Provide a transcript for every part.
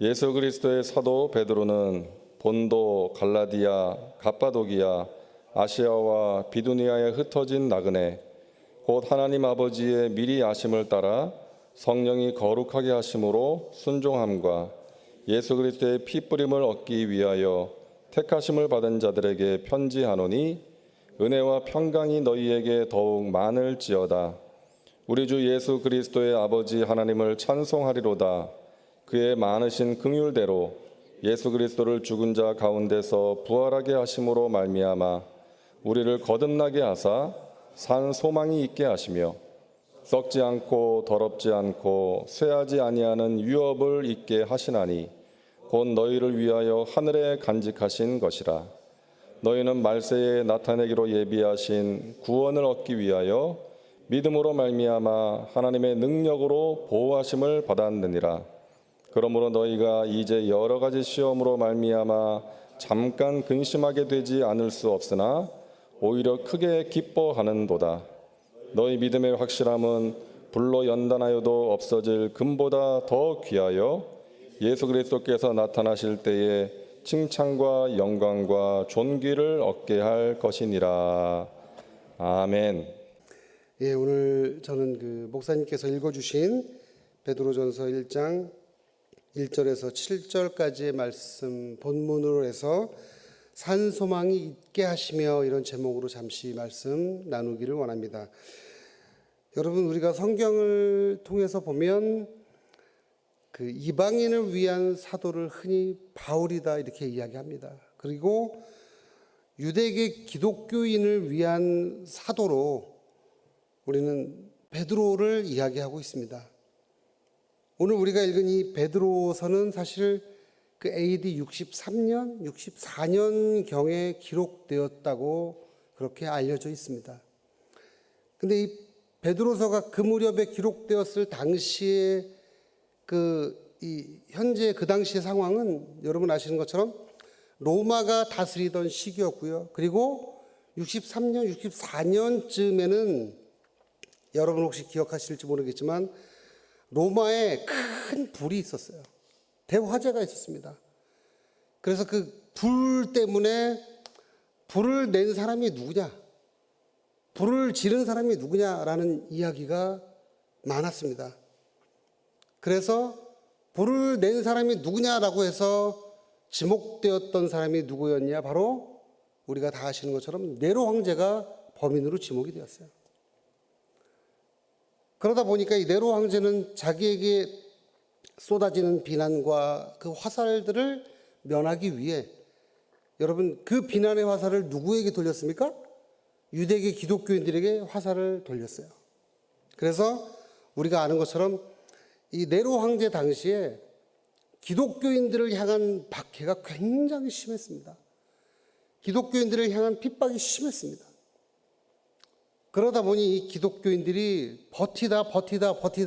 예수 그리스도의 사도 베드로는 본도, 갈라디아, 갑바도기아, 아시아와 비두니아에 흩어진 나그네 곧 하나님 아버지의 미리 아심을 따라 성령이 거룩하게 하심으로 순종함과 예수 그리스도의 피 뿌림을 얻기 위하여 택하심을 받은 자들에게 편지하노니 은혜와 평강이 너희에게 더욱 많을지어다. 우리 주 예수 그리스도의 아버지 하나님을 찬송하리로다. 그의 많으신 긍휼대로 예수 그리스도를 죽은 자 가운데서 부활하게 하심으로 말미암아 우리를 거듭나게 하사 산 소망이 있게 하시며 썩지 않고 더럽지 않고 쇠하지 아니하는 유업을 있게 하시나니 곧 너희를 위하여 하늘에 간직하신 것이라. 너희는 말세에 나타내기로 예비하신 구원을 얻기 위하여 믿음으로 말미암아 하나님의 능력으로 보호하심을 받았느니라. 그러므로 너희가 이제 여러 가지 시험으로 말미암아 잠깐 근심하게 되지 않을 수 없으나 오히려 크게 기뻐하는도다. 너희 믿음의 확실함은 불로 연단하여도 없어질 금보다 더 귀하여 예수 그리스도께서 나타나실 때에 칭찬과 영광과 존귀를 얻게 할 것이니라. 아멘. 예, 오늘 저는 목사님께서 읽어주신 베드로전서 1장 1절에서 7절까지의 말씀 본문으로 해서 산 소망이 있게 하시며 이런 제목으로 잠시 말씀 나누기를 원합니다. 여러분, 우리가 성경을 통해서 보면 그 이방인을 위한 사도를 흔히 바울이다 이렇게 이야기합니다. 그리고 유대계 기독교인을 위한 사도로 우리는 베드로를 이야기하고 있습니다. 오늘 우리가 읽은 이 베드로서는 사실 그 AD 63년, 64년경에 기록되었다고 그렇게 알려져 있습니다. 근데 이 베드로서가 그 무렵에 기록되었을 당시에 현재 그 당시의 상황은 여러분 아시는 것처럼 로마가 다스리던 시기였고요. 그리고 63년, 64년쯤에는 여러분 혹시 기억하실지 모르겠지만 로마에 큰 불이 있었어요. 대화재가 있었습니다. 그래서 그 불 때문에 불을 낸 사람이 누구냐, 불을 지른 사람이 누구냐라는 이야기가 많았습니다. 그래서 불을 낸 사람이 누구냐라고 해서 지목되었던 사람이 누구였냐? 바로 우리가 다 아시는 것처럼 네로 황제가 범인으로 지목이 되었어요. 그러다 보니까 이 네로 황제는 자기에게 쏟아지는 비난과 그 화살들을 면하기 위해 여러분 그 비난의 화살을 누구에게 돌렸습니까? 유대계 기독교인들에게 화살을 돌렸어요. 그래서 우리가 아는 것처럼 이 네로 황제 당시에 기독교인들을 향한 박해가 굉장히 심했습니다. 기독교인들을 향한 핍박이 심했습니다. 그러다 보니 이 기독교인들이 버티다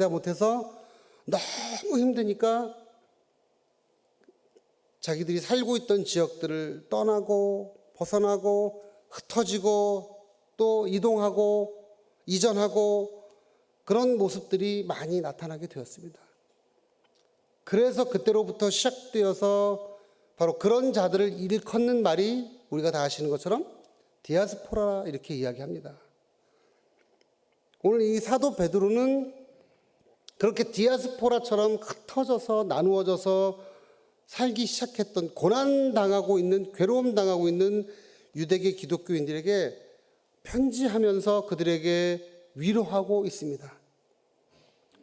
못해서 너무 힘드니까 자기들이 살고 있던 지역들을 떠나고 벗어나고 흩어지고 또 이동하고 이전하고 그런 모습들이 많이 나타나게 되었습니다. 그래서 그때로부터 시작되어서 바로 그런 자들을 일컫는 말이 우리가 다 아시는 것처럼 디아스포라 이렇게 이야기합니다. 오늘 이 사도 베드로는 그렇게 디아스포라처럼 흩어져서 나누어져서 살기 시작했던 고난당하고 있는 괴로움당하고 있는 유대계 기독교인들에게 편지하면서 그들에게 위로하고 있습니다.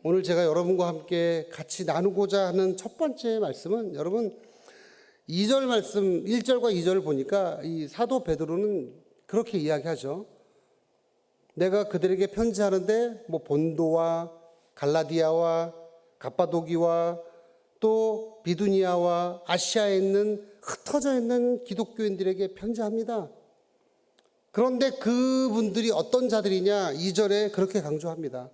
오늘 제가 여러분과 함께 같이 나누고자 하는 첫 번째 말씀은 여러분 2절 말씀 1절과 2절을 보니까 이 사도 베드로는 그렇게 이야기하죠. 내가 그들에게 편지하는데 본도와 갈라디아와 갑바도기와 또 비두니아와 아시아에 있는 흩어져 있는 기독교인들에게 편지합니다. 그런데 그분들이 어떤 자들이냐 2절에 그렇게 강조합니다.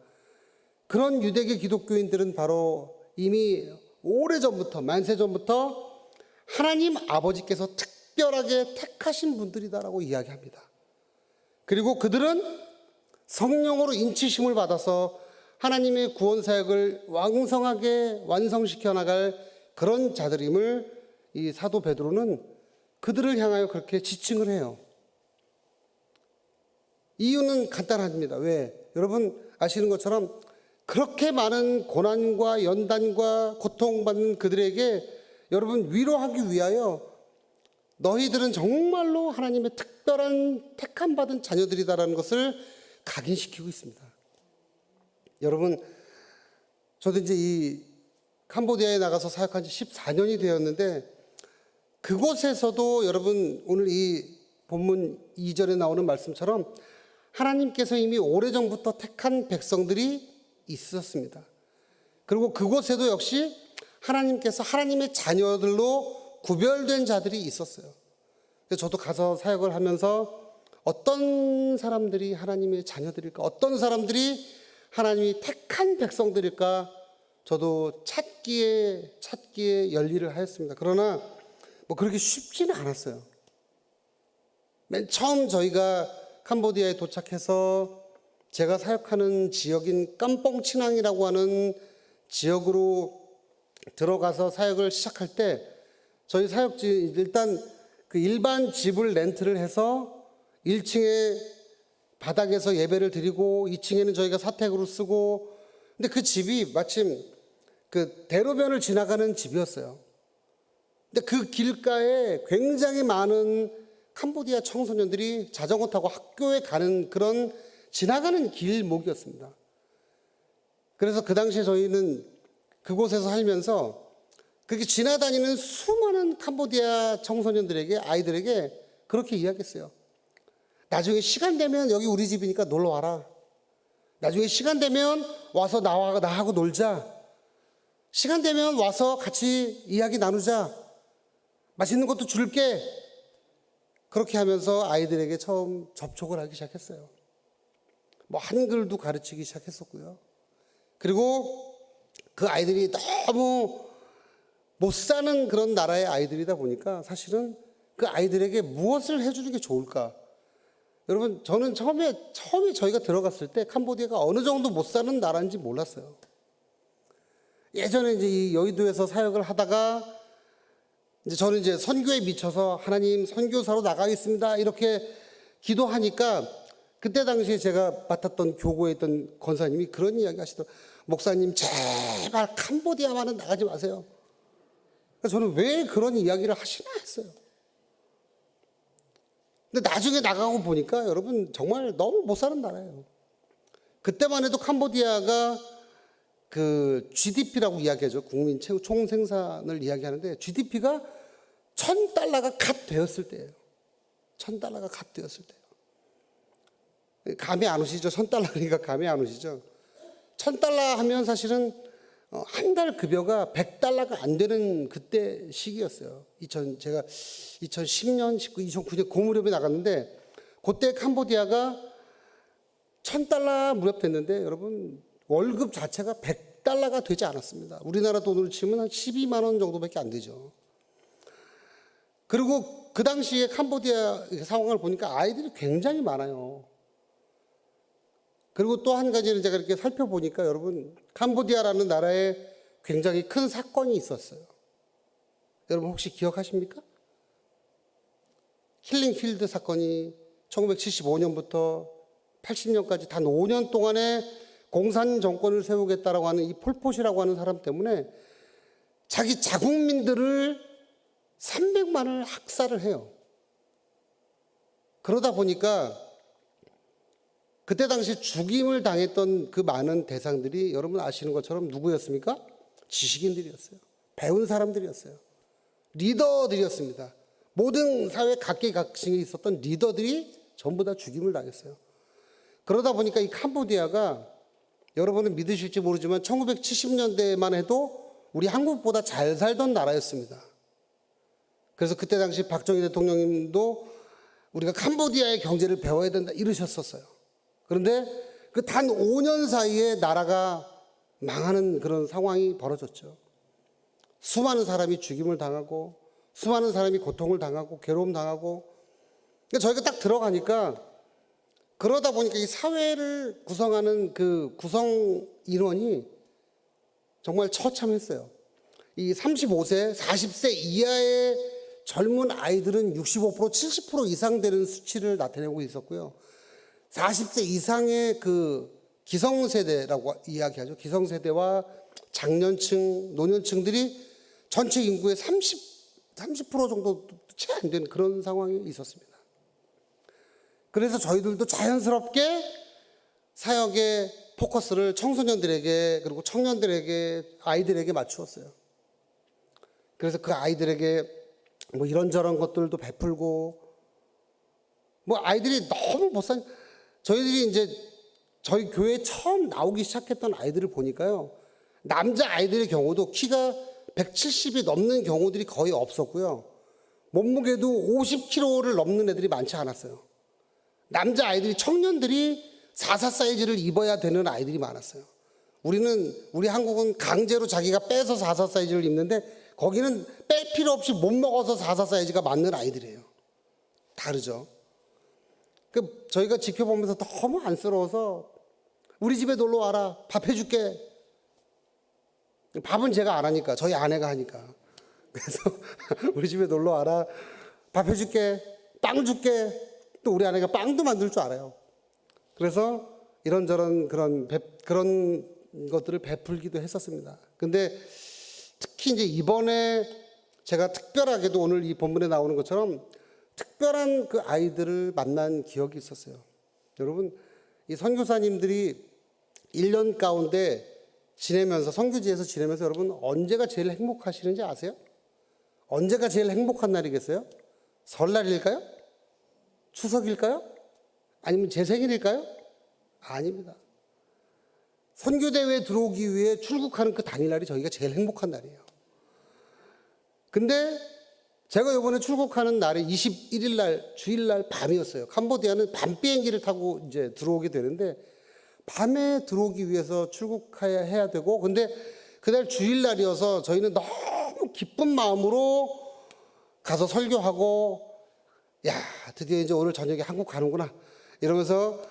그런 유대계 기독교인들은 바로 이미 오래전부터 만세전부터 하나님 아버지께서 특별하게 택하신 분들이다라고 이야기합니다. 그리고 그들은 성령으로 인치심을 받아서 하나님의 구원 사역을 왕성하게 완성시켜 나갈 그런 자들임을 이 사도 베드로는 그들을 향하여 그렇게 지칭을 해요. 이유는 간단합니다. 왜? 여러분 아시는 것처럼 그렇게 많은 고난과 연단과 고통받는 그들에게 여러분 위로하기 위하여 너희들은 정말로 하나님의 특별한 택함받은 자녀들이다라는 것을 각인시키고 있습니다. 여러분 저도 이제 이 캄보디아에 나가서 사역한 지 14년이 되었는데 그곳에서도 여러분 오늘 이 본문 2절에 나오는 말씀처럼 하나님께서 이미 오래전부터 택한 백성들이 있었습니다. 그리고 그곳에도 역시 하나님께서 하나님의 자녀들로 구별된 자들이 있었어요. 그래서 저도 가서 사역을 하면서 어떤 사람들이 하나님의 자녀들일까, 어떤 사람들이 하나님이 택한 백성들일까 저도 찾기에 열일을 하였습니다. 그러나 뭐 그렇게 쉽지는 않았어요. 맨 처음 저희가 캄보디아에 도착해서 제가 사역하는 지역인 깜뽕치낭이라고 하는 지역으로 들어가서 사역을 시작할 때 저희 사역지 일단 그 일반 집을 렌트를 해서 1층에 바닥에서 예배를 드리고 2층에는 저희가 사택으로 쓰고 근데 그 집이 마침 그 대로변을 지나가는 집이었어요. 근데 그 길가에 굉장히 많은 캄보디아 청소년들이 자전거 타고 학교에 가는 그런 지나가는 길목이었습니다. 그래서 그 당시에 저희는 그곳에서 살면서 그렇게 지나다니는 수많은 캄보디아 청소년들에게 아이들에게 그렇게 이야기했어요. 나중에 시간 되면 여기 우리 집이니까 놀러 와라. 나중에 시간 되면 와서 나하고 놀자. 시간 되면 와서 같이 이야기 나누자. 맛있는 것도 줄게. 그렇게 하면서 아이들에게 처음 접촉을 하기 시작했어요. 뭐 한글도 가르치기 시작했었고요. 그리고 그 아이들이 너무 못 사는 그런 나라의 아이들이다 보니까 사실은 그 아이들에게 무엇을 해주는 게 좋을까? 여러분 저는 처음에 저희가 들어갔을 때 캄보디아가 어느 정도 못 사는 나라인지 몰랐어요. 예전에 이제 이 여의도에서 사역을 하다가 이제 저는 이제 선교에 미쳐서 하나님 선교사로 나가겠습니다 이렇게 기도하니까 그때 당시에 제가 맡았던 교구에 있던 권사님이 그런 이야기 하시더라고요. 목사님 제발 캄보디아만은 나가지 마세요. 그래서 저는 왜 그런 이야기를 하시나 했어요. 근데 나중에 나가고 보니까 여러분 정말 너무 못 사는 나라예요. 그때만 해도 캄보디아가 그 GDP라고 이야기하죠. 국민 총생산을 이야기하는데 GDP가 $1,000가 갓 되었을 때예요. $1,000가 갓 되었을 때예요. 감이 안 오시죠? $1,000 그러니까 감이 안 오시죠? $1,000 하면 사실은 한 달 급여가 $100가 안 되는 그때 시기였어요. 제가 2010년, 19, 2009년 그 무렵에 나갔는데 그때 캄보디아가 $1,000 무렵 됐는데 여러분 월급 자체가 $100가 되지 않았습니다. 우리나라 돈으로 치면 한 12만 원 정도밖에 안 되죠. 그리고 그 당시에 캄보디아 상황을 보니까 아이들이 굉장히 많아요. 그리고 또 한 가지는 제가 이렇게 살펴보니까 여러분 캄보디아라는 나라에 굉장히 큰 사건이 있었어요. 여러분 혹시 기억하십니까? 킬링필드 사건이 1975년부터 80년까지 단 5년 동안에 공산 정권을 세우겠다라고 하는 이 폴포시라고 하는 사람 때문에 자기 자국민들을 300만을 학살을 해요. 그러다 보니까 그때 당시 죽임을 당했던 그 많은 대상들이 여러분 아시는 것처럼 누구였습니까? 지식인들이었어요. 배운 사람들이었어요. 리더들이었습니다. 모든 사회 각계각층에 있었던 리더들이 전부 다 죽임을 당했어요. 그러다 보니까 이 캄보디아가 여러분은 믿으실지 모르지만 1970년대만 해도 우리 한국보다 잘 살던 나라였습니다. 그래서 그때 당시 박정희 대통령님도 우리가 캄보디아의 경제를 배워야 된다 이러셨었어요. 그런데 그 단 5년 사이에 나라가 망하는 그런 상황이 벌어졌죠. 수많은 사람이 죽임을 당하고 수많은 사람이 고통을 당하고 괴로움 당하고 저희가 딱 들어가니까 그러다 보니까 이 사회를 구성하는 그 구성 인원이 정말 처참했어요. 이 35세, 40세 이하의 젊은 아이들은 65%, 70% 이상 되는 수치를 나타내고 있었고요. 40세 이상의 그 기성세대라고 이야기하죠. 기성세대와 장년층, 노년층들이 전체 인구의 30% 정도 채 안 되는 그런 상황이 있었습니다. 그래서 저희들도 자연스럽게 사역의 포커스를 청소년들에게 그리고 청년들에게 아이들에게 맞추었어요. 그래서 그 아이들에게 뭐 이런저런 것들도 베풀고 뭐 아이들이 너무 저희들이 이제 저희 교회에 처음 나오기 시작했던 아이들을 보니까요. 남자 아이들의 경우도 키가 170이 넘는 경우들이 거의 없었고요. 몸무게도 50kg를 넘는 애들이 많지 않았어요. 남자 아이들이 청년들이 44 사이즈를 입어야 되는 아이들이 많았어요. 우리 한국은 강제로 자기가 빼서 44 사이즈를 입는데 거기는 뺄 필요 없이 못 먹어서 44 사이즈가 맞는 아이들이에요. 다르죠. 저희가 지켜보면서 너무 안쓰러워서 우리 집에 놀러 와라. 밥 해줄게. 밥은 제가 안 하니까 저희 아내가 하니까. 그래서 우리 집에 놀러 와라. 밥 해줄게. 빵 줄게. 또 우리 아내가 빵도 만들 줄 알아요. 그래서 이런저런 그런 것들을 베풀기도 했었습니다. 근데 특히 이제 이번에 제가 특별하게도 오늘 이 본문에 나오는 것처럼 특별한 그 아이들을 만난 기억이 있었어요. 여러분, 이 선교사님들이 1년 가운데 지내면서 선교지에서 지내면서 여러분 언제가 제일 행복하시는지 아세요? 언제가 제일 행복한 날이겠어요? 설날일까요? 추석일까요? 아니면 제 생일일까요? 아닙니다. 선교대회에 들어오기 위해 출국하는 그 당일날이 저희가 제일 행복한 날이에요. 근데 제가 이번에 출국하는 날이 21일 날, 주일날 밤이었어요. 캄보디아는 밤 비행기를 타고 이제 들어오게 되는데 밤에 들어오기 위해서 출국해야 되고 근데 그날 주일날이어서 저희는 너무 기쁜 마음으로 가서 설교하고 야, 드디어 이제 오늘 저녁에 한국 가는구나. 이러면서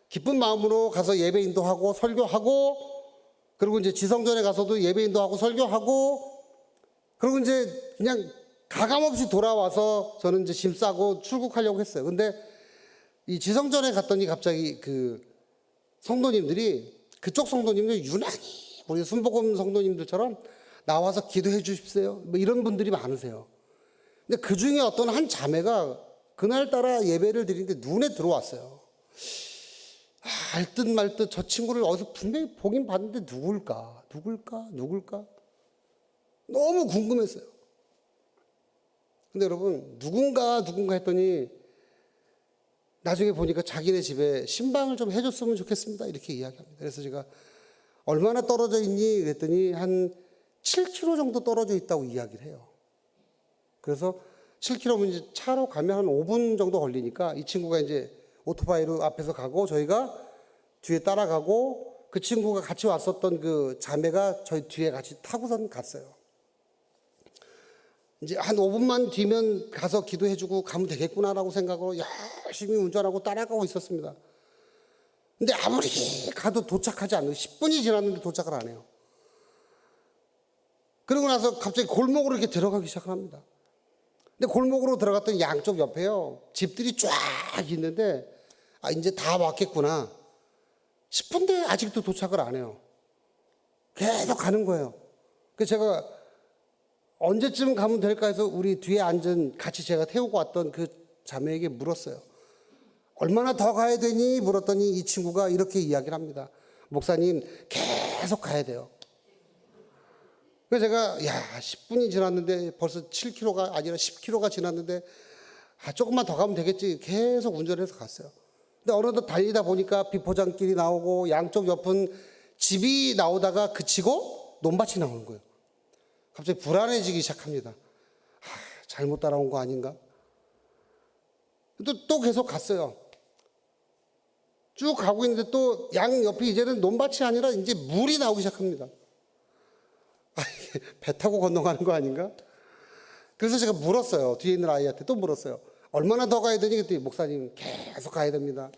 기쁜 마음으로 가서 예배 인도하고 설교하고 그리고 이제 지성전에 가서도 예배 인도하고 설교하고 그리고 이제 그냥 가감없이 돌아와서 저는 이제 짐 싸고 출국하려고 했어요. 근데 이 지성전에 갔더니 갑자기 그 성도님들이 그쪽 성도님들 유난히 우리 순복음 성도님들처럼 나와서 기도해 주십시오. 뭐 이런 분들이 많으세요. 근데 그 중에 어떤 한 자매가 그날따라 예배를 드리는데 눈에 들어왔어요. 알듯 말듯 저 친구를 어디서 분명히 보긴 봤는데 누굴까? 너무 궁금했어요. 근데 여러분 누군가 했더니 나중에 보니까 자기네 집에 신방을 좀 해줬으면 좋겠습니다. 이렇게 이야기합니다. 그래서 제가 얼마나 떨어져 있니? 그랬더니 한 7km 정도 떨어져 있다고 이야기를 해요. 그래서 7km면 이제 차로 가면 한 5분 정도 걸리니까 이 친구가 이제 오토바이로 앞에서 가고 저희가 뒤에 따라가고 그 친구가 같이 왔었던 그 자매가 저희 뒤에 같이 타고선 갔어요. 이제 한 5분만 뒤면 가서 기도해주고 가면 되겠구나라고 생각으로 열심히 운전하고 따라가고 있었습니다. 근데 아무리 가도 도착하지 않는 10분이 지났는데 도착을 안 해요. 그러고 나서 갑자기 골목으로 이렇게 들어가기 시작을 합니다. 근데 골목으로 들어갔더니 양쪽 옆에요 집들이 쫙 있는데 아 이제 다 왔겠구나 싶은데 아직도 도착을 안 해요. 계속 가는 거예요. 그래서 제가 언제쯤 가면 될까 해서 우리 뒤에 앉은 같이 제가 태우고 왔던 그 자매에게 물었어요. 얼마나 더 가야 되니? 물었더니 이 친구가 이렇게 이야기를 합니다. 목사님 계속 가야 돼요. 그래서 제가 10분이 지났는데 벌써 7km가 아니라 10km가 지났는데 조금만 더 가면 되겠지. 계속 운전해서 갔어요. 근데 어느덧 달리다 보니까 비포장길이 나오고 양쪽 옆은 집이 나오다가 그치고 논밭이 나오는 거예요. 갑자기 불안해지기 시작합니다. 잘못 따라온 거 아닌가? 또 계속 갔어요. 쭉 가고 있는데 또 양 옆에 이제는 논밭이 아니라 이제 물이 나오기 시작합니다. 배 타고 건너가는 거 아닌가? 그래서 제가 물었어요. 뒤에 있는 아이한테 또 물었어요. 얼마나 더 가야 되니? 그랬더니 목사님 계속 가야 됩니다.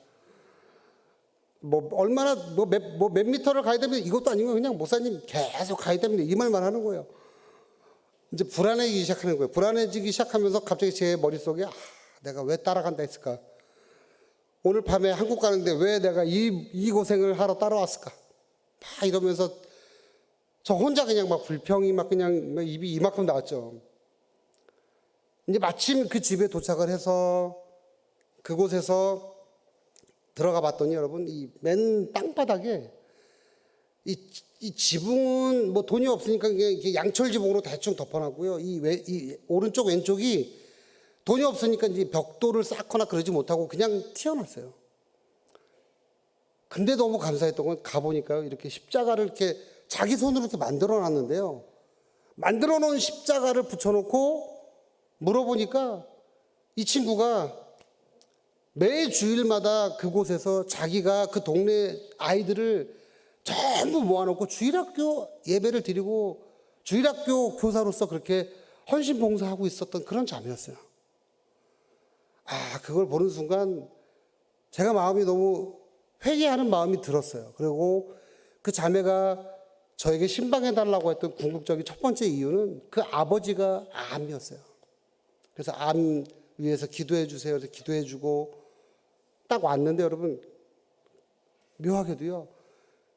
얼마나 몇 미터를 가야 됩니다. 이것도 아니고 그냥 목사님 계속 가야 됩니다. 이 말만 하는 거예요. 이제 불안해지기 시작하는 거예요. 불안해지기 시작하면서 갑자기 제 머릿속에 내가 왜 따라간다 했을까? 오늘 밤에 한국 가는데 왜 내가 이 고생을 하러 따라왔을까? 막 이러면서 저 혼자 그냥 막 불평이 막 그냥 막 입이 이만큼 나왔죠. 이제 마침 그 집에 도착을 해서 그곳에서 들어가 봤더니 여러분 이 맨 땅바닥에 이 지붕은 뭐 돈이 없으니까 이게 양철 지붕으로 대충 덮어놨고요. 이 오른쪽 왼쪽이 돈이 없으니까 이제 벽돌을 쌓거나 그러지 못하고 그냥 튀어났어요. 근데 너무 감사했던 건 가보니까요. 이렇게 십자가를 이렇게 자기 손으로 이렇게 만들어 놨는데요. 만들어 놓은 십자가를 붙여놓고 물어보니까 이 친구가 매 주일마다 그곳에서 자기가 그 동네 아이들을 전부 모아놓고 주일학교 예배를 드리고 주일학교 교사로서 그렇게 헌신 봉사하고 있었던 그런 자매였어요. 그걸 보는 순간 제가 마음이 너무 회개하는 마음이 들었어요. 그리고 그 자매가 저에게 신방해달라고 했던 궁극적인 첫 번째 이유는 그 아버지가 암이었어요. 그래서 암 위해서 기도해 주세요. 그래서 기도해 주고 딱 왔는데 여러분 묘하게도요.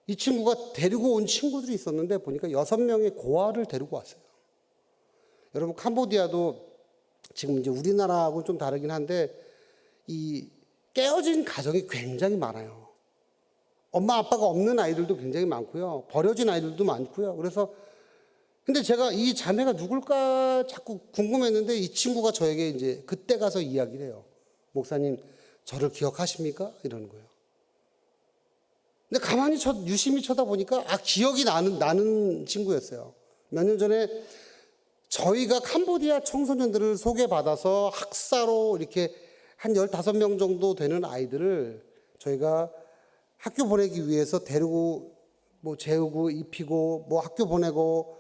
이 친구가 데리고 온 친구들이 있었는데 보니까 6명의 고아를 데리고 왔어요. 여러분 캄보디아도 지금 이제 우리나라하고는 좀 다르긴 한데 이 깨어진 가정이 굉장히 많아요. 엄마 아빠가 없는 아이들도 굉장히 많고요. 버려진 아이들도 많고요. 그래서 근데 제가 이 자매가 누굴까 자꾸 궁금했는데 이 친구가 저에게 이제 그때 가서 이야기를 해요. 목사님 저를 기억하십니까? 이러는 거예요. 근데 가만히 유심히 쳐다보니까 기억이 나는 친구였어요. 몇 년 전에 저희가 캄보디아 청소년들을 소개받아서 학사로 이렇게 한 15명 정도 되는 아이들을 저희가 학교 보내기 위해서 데리고 뭐 재우고 입히고 뭐 학교 보내고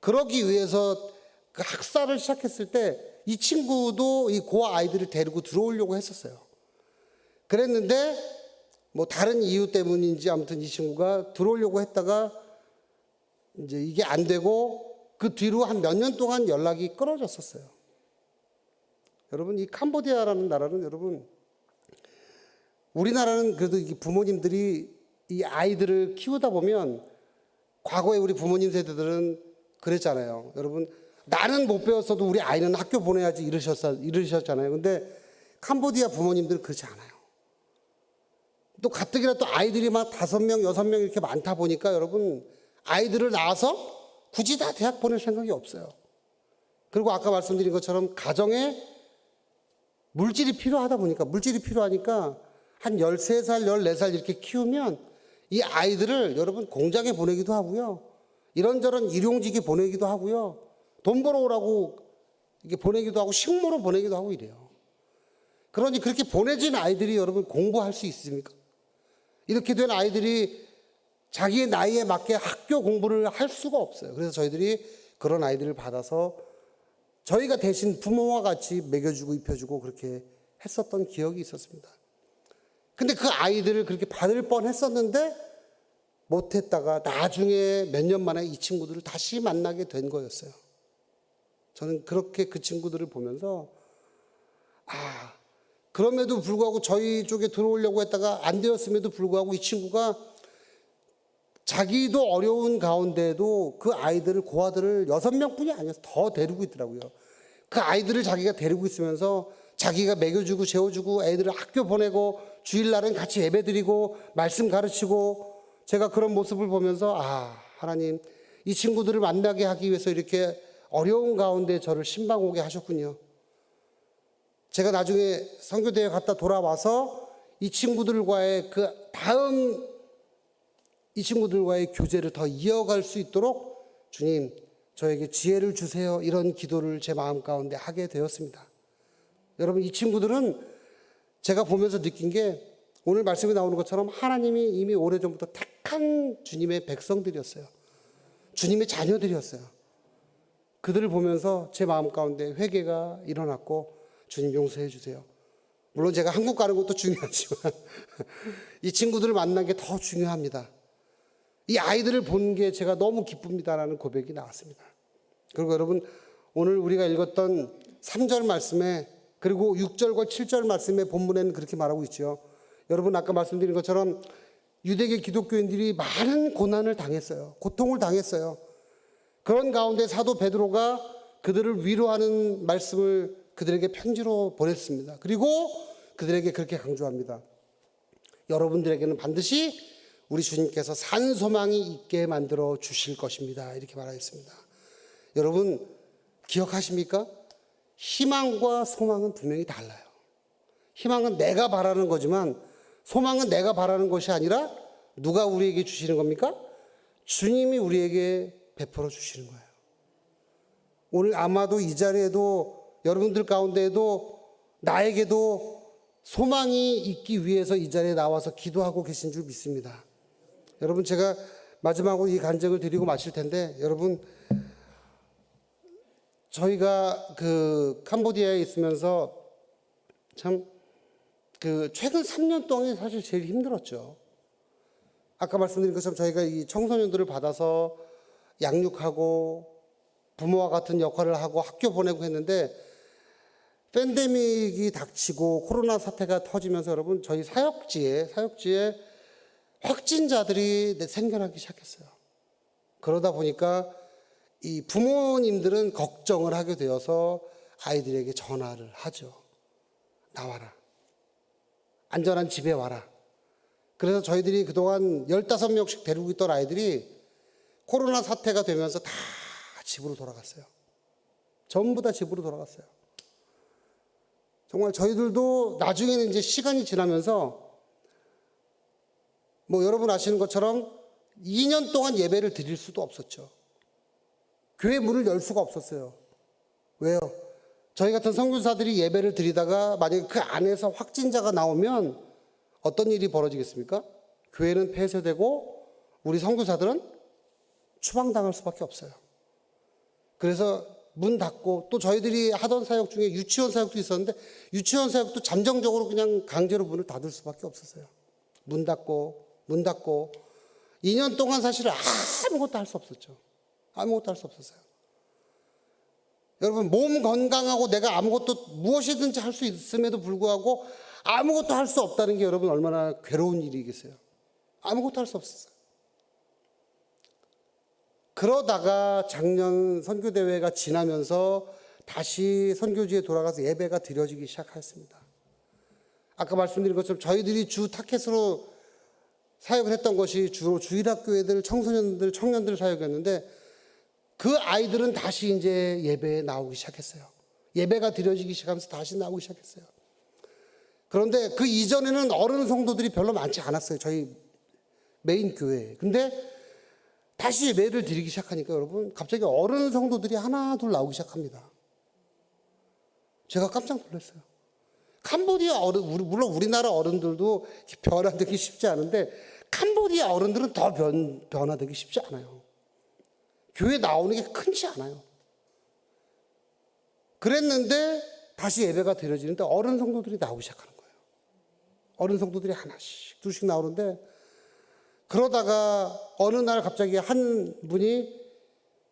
그러기 위해서 그 학사를 시작했을 때 이 친구도 이 고아 아이들을 데리고 들어오려고 했었어요. 그랬는데 뭐 다른 이유 때문인지 아무튼 이 친구가 들어오려고 했다가 이제 이게 안 되고 그 뒤로 한 몇 년 동안 연락이 끊어졌었어요. 여러분 이 캄보디아라는 나라는 여러분 우리나라는 그래도 이 부모님들이 이 아이들을 키우다 보면 과거에 우리 부모님 세대들은 그랬잖아요. 여러분 나는 못 배웠어도 우리 아이는 학교 보내야지 이러셨잖아요. 근데 캄보디아 부모님들은 그렇지 않아요. 또 가뜩이나 또 아이들이 막 5명, 6명 이렇게 많다 보니까 여러분 아이들을 낳아서 굳이 다 대학 보낼 생각이 없어요. 그리고 아까 말씀드린 것처럼 가정에 물질이 필요하니까 한 13살, 14살 이렇게 키우면 이 아이들을 여러분 공장에 보내기도 하고요. 이런저런 일용직에 보내기도 하고요. 돈 벌어오라고 이렇게 보내기도 하고 식모로 보내기도 하고 이래요. 그러니 그렇게 보내진 아이들이 여러분 공부할 수 있습니까? 이렇게 된 아이들이 자기의 나이에 맞게 학교 공부를 할 수가 없어요. 그래서 저희들이 그런 아이들을 받아서 저희가 대신 부모와 같이 먹여주고 입혀주고 그렇게 했었던 기억이 있었습니다. 근데 그 아이들을 그렇게 받을 뻔했었는데 못했다가 나중에 몇 년 만에 이 친구들을 다시 만나게 된 거였어요. 저는 그렇게 그 친구들을 보면서 그럼에도 불구하고 저희 쪽에 들어오려고 했다가 안 되었음에도 불구하고 이 친구가 자기도 어려운 가운데에도 그 아이들을 고아들을 6명뿐이 아니어서 더 데리고 있더라고요. 그 아이들을 자기가 데리고 있으면서 자기가 먹여주고 재워주고 애들을 학교 보내고 주일날은 같이 예배드리고 말씀 가르치고 제가 그런 모습을 보면서 하나님 이 친구들을 만나게 하기 위해서 이렇게 어려운 가운데 저를 신방 오게 하셨군요. 제가 나중에 선교대회 갔다 돌아와서 이 친구들과의 이 친구들과의 교제를 더 이어갈 수 있도록 주님 저에게 지혜를 주세요. 이런 기도를 제 마음 가운데 하게 되었습니다. 여러분 이 친구들은 제가 보면서 느낀 게 오늘 말씀에 나오는 것처럼 하나님이 이미 오래전부터 택한 주님의 백성들이었어요. 주님의 자녀들이었어요. 그들을 보면서 제 마음 가운데 회개가 일어났고 주님 용서해 주세요. 물론 제가 한국 가는 것도 중요하지만 이 친구들을 만난 게 더 중요합니다. 이 아이들을 본 게 제가 너무 기쁩니다라는 고백이 나왔습니다. 그리고 여러분 오늘 우리가 읽었던 3절 말씀에 그리고 6절과 7절 말씀의 본문에는 그렇게 말하고 있죠. 여러분 아까 말씀드린 것처럼 유대계 기독교인들이 많은 고난을 당했어요. 고통을 당했어요. 그런 가운데 사도 베드로가 그들을 위로하는 말씀을 그들에게 편지로 보냈습니다. 그리고 그들에게 그렇게 강조합니다. 여러분들에게는 반드시 우리 주님께서 산 소망이 있게 만들어 주실 것입니다. 이렇게 말하였습니다. 여러분 기억하십니까? 희망과 소망은 분명히 달라요. 희망은 내가 바라는 거지만 소망은 내가 바라는 것이 아니라 누가 우리에게 주시는 겁니까? 주님이 우리에게 베풀어 주시는 거예요. 오늘 아마도 이 자리에도 여러분들 가운데에도 나에게도 소망이 있기 위해서 이 자리에 나와서 기도하고 계신 줄 믿습니다. 여러분 제가 마지막으로 이 간증을 드리고 마칠 텐데 여러분 저희가 그 캄보디아에 있으면서 참 그 최근 3년 동안이 사실 제일 힘들었죠. 아까 말씀드린 것처럼 저희가 이 청소년들을 받아서 양육하고 부모와 같은 역할을 하고 학교 보내고 했는데 팬데믹이 닥치고 코로나 사태가 터지면서 여러분 저희 사역지에 확진자들이 생겨나기 시작했어요. 그러다 보니까 이 부모님들은 걱정을 하게 되어서 아이들에게 전화를 하죠. 나와라. 안전한 집에 와라. 그래서 저희들이 그동안 15명씩 데리고 있던 아이들이 코로나 사태가 되면서 다 집으로 돌아갔어요. 전부 다 집으로 돌아갔어요. 정말 저희들도 나중에는 이제 시간이 지나면서 뭐 여러분 아시는 것처럼 2년 동안 예배를 드릴 수도 없었죠. 교회 문을 열 수가 없었어요. 왜요? 저희 같은 선교사들이 예배를 드리다가 만약에 그 안에서 확진자가 나오면 어떤 일이 벌어지겠습니까? 교회는 폐쇄되고 우리 선교사들은 추방당할 수밖에 없어요. 그래서 문 닫고 또 저희들이 하던 사역 중에 유치원 사역도 있었는데 유치원 사역도 잠정적으로 그냥 강제로 문을 닫을 수밖에 없었어요. 문 닫고 2년 동안 사실 아무것도 할 수 없었죠. 아무것도 할 수 없었어요. 여러분 몸 건강하고 내가 아무것도 무엇이든지 할 수 있음에도 불구하고 아무것도 할 수 없다는 게 여러분 얼마나 괴로운 일이겠어요. 아무것도 할 수 없었어요. 그러다가 작년 선교대회가 지나면서 다시 선교지에 돌아가서 예배가 드려지기 시작했습니다. 아까 말씀드린 것처럼 저희들이 주 타켓으로 사역을 했던 것이 주로 주일학교 애들, 청소년들, 청년들 사역이었는데 그 아이들은 다시 이제 예배에 나오기 시작했어요. 예배가 드려지기 시작하면서 다시 나오기 시작했어요. 그런데 그 이전에는 어른 성도들이 별로 많지 않았어요. 저희 메인 교회에. 근데 다시 예배를 드리기 시작하니까 여러분 갑자기 어른 성도들이 하나 둘 나오기 시작합니다. 제가 깜짝 놀랐어요. 캄보디아 어른, 물론 우리나라 어른들도 변화되기 쉽지 않은데 캄보디아 어른들은 더 변화되기 쉽지 않아요. 교회 나오는 게 흔치 않아요. 그랬는데 다시 예배가 드려지는데 어른 성도들이 나오기 시작하는 거예요. 어른 성도들이 하나씩 둘씩 나오는데 그러다가 어느 날 갑자기 한 분이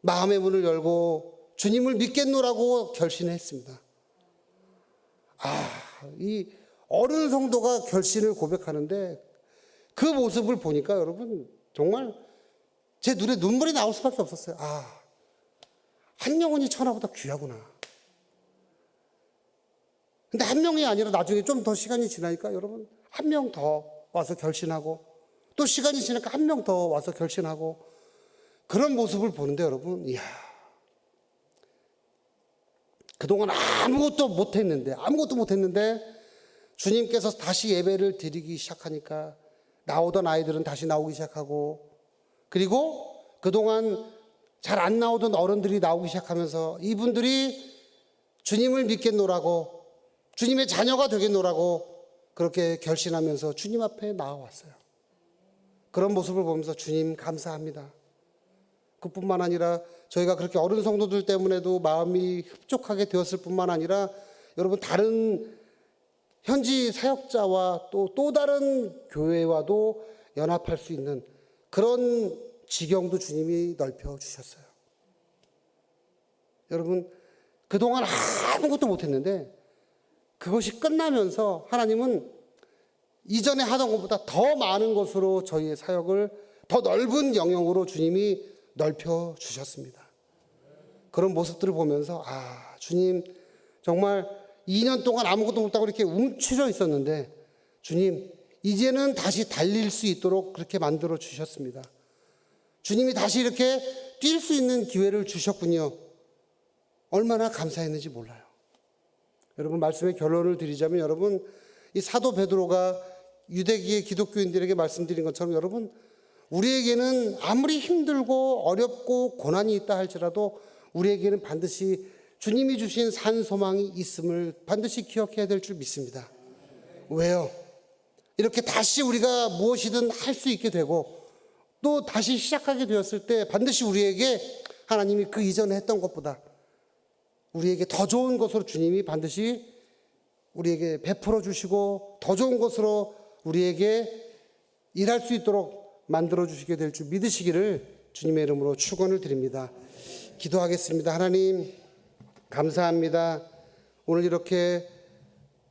마음의 문을 열고 주님을 믿겠노라고 결심했습니다. 이 어른 성도가 결심을 고백하는데 그 모습을 보니까 여러분 정말 제 눈에 눈물이 나올 수밖에 없었어요. 한 영혼이 천하보다 귀하구나. 근데 한 명이 아니라 나중에 좀 더 시간이 지나니까 여러분 한 명 더 와서 결심하고 또 시간이 지나니까 한 명 더 와서 결심하고 그런 모습을 보는데 여러분 이야 그동안 아무것도 못했는데 주님께서 다시 예배를 드리기 시작하니까 나오던 아이들은 다시 나오기 시작하고 그리고 그동안 잘 안 나오던 어른들이 나오기 시작하면서 이분들이 주님을 믿겠노라고 주님의 자녀가 되겠노라고 그렇게 결심하면서 주님 앞에 나와왔어요. 그런 모습을 보면서 주님 감사합니다. 그뿐만 아니라 저희가 그렇게 어른 성도들 때문에도 마음이 흡족하게 되었을 뿐만 아니라 여러분 다른 현지 사역자와 또 다른 교회와도 연합할 수 있는 그런 지경도 주님이 넓혀 주셨어요. 여러분 그동안 아무것도 못했는데 그것이 끝나면서 하나님은 이전에 하던 것보다 더 많은 것으로 저희의 사역을 더 넓은 영역으로 주님이 넓혀 주셨습니다. 그런 모습들을 보면서 주님 정말 2년 동안 아무것도 못하고 이렇게 움츠려 있었는데 주님 이제는 다시 달릴 수 있도록 그렇게 만들어 주셨습니다. 주님이 다시 이렇게 뛸 수 있는 기회를 주셨군요. 얼마나 감사했는지 몰라요. 여러분 말씀의 결론을 드리자면 여러분 이 사도 베드로가 유대기의 기독교인들에게 말씀드린 것처럼 여러분 우리에게는 아무리 힘들고 어렵고 고난이 있다 할지라도 우리에게는 반드시 주님이 주신 산 소망이 있음을 반드시 기억해야 될 줄 믿습니다. 왜요? 이렇게 다시 우리가 무엇이든 할 수 있게 되고 또 다시 시작하게 되었을 때 반드시 우리에게 하나님이 그 이전에 했던 것보다 우리에게 더 좋은 것으로 주님이 반드시 우리에게 베풀어 주시고 더 좋은 것으로 우리에게 일할 수 있도록 만들어 주시게 될 줄 믿으시기를 주님의 이름으로 축원을 드립니다. 기도하겠습니다. 하나님 감사합니다. 오늘 이렇게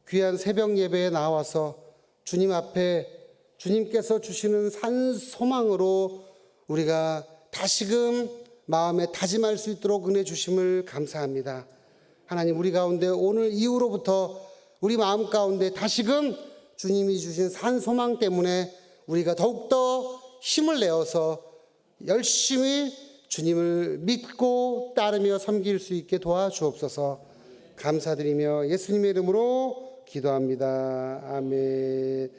귀한 새벽 예배에 나와서 주님 앞에 주님께서 주시는 산 소망으로 우리가 다시금 마음에 다짐할 수 있도록 은혜 주심을 감사합니다. 하나님 우리 가운데 오늘 이후로부터 우리 마음 가운데 다시금 주님이 주신 산 소망 때문에 우리가 더욱더 힘을 내어서 열심히 주님을 믿고 따르며 섬길 수 있게 도와주옵소서. 감사드리며 예수님의 이름으로 기도합니다. 아멘.